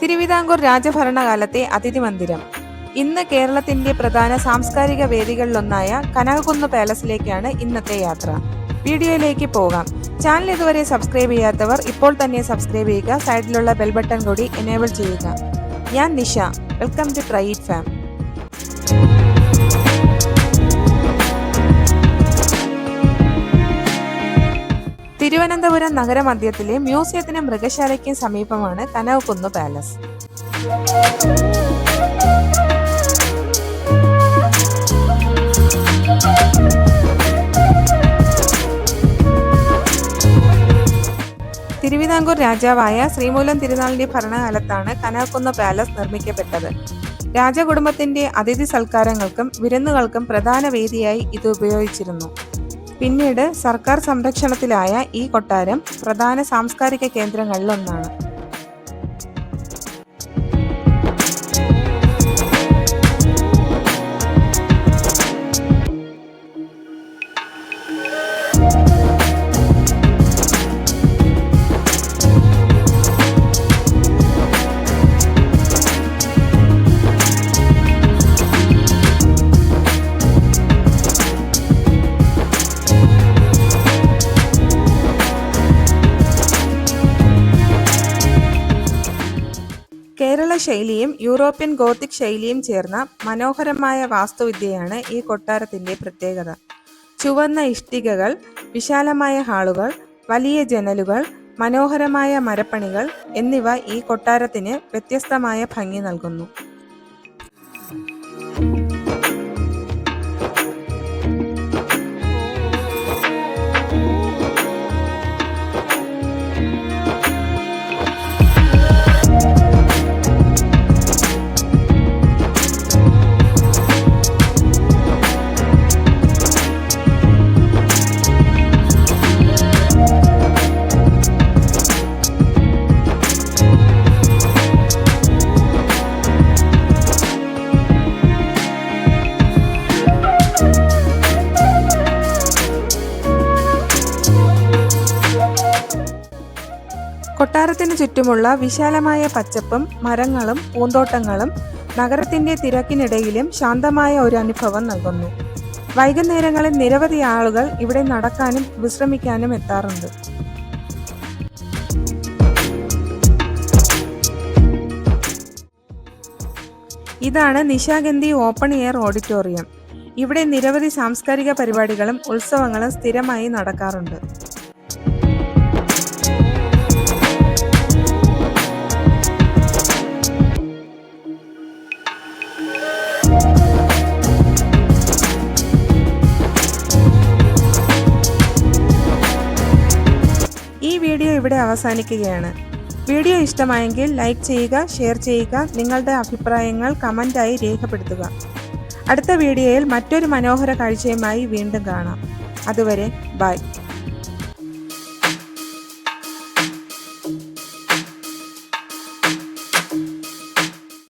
തിരുവിതാംകൂർ രാജഭരണകാലത്തെ അതിഥി മന്ദിരം. ഇന്ന് കേരളത്തിന്റെ പ്രധാന സാംസ്കാരിക വേദികളിലൊന്നായ കനകക്കുന്ന് പാലസിലേക്കാണ് ഇന്നത്തെ യാത്ര. വീഡിയോയിലേക്ക് പോകാം. ചാനൽ ഇതുവരെ സബ്സ്ക്രൈബ് ചെയ്യാത്തവർ ഇപ്പോൾ തന്നെ സബ്സ്ക്രൈബ് ചെയ്യുക. സൈഡിലുള്ള ബെൽ ബട്ടൺ കൂടി എനേബിൾ ചെയ്യുക. ഞാൻ Nisha. Welcome to try it farm. Thiruvananthapuram നഗരമധ്യത്തിലെ മ്യൂസിയത്തിനും മൃഗശാലയ്ക്കും സമീപമാണ് കനകക്കുന്ന് പാലസ്. തിരുവിതാംകൂർ രാജാവായ ശ്രീമൂലം തിരുനാളിന്റെ ഭരണകാലത്താണ് കനകക്കുന്ന് പാലസ് നിർമ്മിക്കപ്പെട്ടത്. രാജകുടുംബത്തിന്റെ അതിഥി സൽക്കാരങ്ങൾക്കും വിരുന്നുകൾക്കും പ്രധാന വേദിയായി ഇത് ഉപയോഗിച്ചിരുന്നു. പിന്നീട് സർക്കാർ സംരക്ഷണത്തിലായ ഈ കൊട്ടാരം പ്രധാന സാംസ്കാരിക കേന്ദ്രങ്ങളിലൊന്നാണ്. കേരള ശൈലിയും യൂറോപ്യൻ ഗോത്തിക് ശൈലിയും ചേർന്ന മനോഹരമായ വാസ്തുവിദ്യയാണ് ഈ കൊട്ടാരത്തിന്റെ പ്രത്യേകത. ചുവന്ന ഇഷ്ടികകൾ, വിശാലമായ ഹാളുകൾ, വലിയ ജനലുകൾ, മനോഹരമായ മരപ്പണികൾ എന്നിവ ഈ കൊട്ടാരത്തിന് വ്യത്യസ്തമായ ഭംഗി നൽകുന്നു. കൊട്ടാരത്തിന് ചുറ്റുമുള്ള വിശാലമായ പച്ചപ്പും മരങ്ങളും പൂന്തോട്ടങ്ങളും നഗരത്തിന്റെ തിരക്കിനിടയിലും ശാന്തമായ ഒരു അനുഭവം നൽകുന്നു. വൈകുന്നേരങ്ങളിൽ നിരവധി ആളുകൾ ഇവിടെ നടക്കാനും വിശ്രമിക്കാനും എത്താറുണ്ട്. ഇതാണ് നിശാഗന്ധി ഓപ്പൺ എയർ ഓഡിറ്റോറിയം. ഇവിടെ നിരവധി സാംസ്കാരിക പരിപാടികളും ഉത്സവങ്ങളും സ്ഥിരമായി നടക്കാറുണ്ട്. ഈ വീഡിയോ ഇവിടെ അവസാനിക്കുകയാണ്. വീഡിയോ ഇഷ്ടമായെങ്കിൽ ലൈക്ക് ചെയ്യുക, ഷെയർ ചെയ്യുക, നിങ്ങളുടെ അഭിപ്രായങ്ങൾ കമൻ്റായി രേഖപ്പെടുത്തുക. അടുത്ത വീഡിയോയിൽ മറ്റൊരു മനോഹര കാഴ്ചയുമായി വീണ്ടും കാണാം. അതുവരെ ബൈ.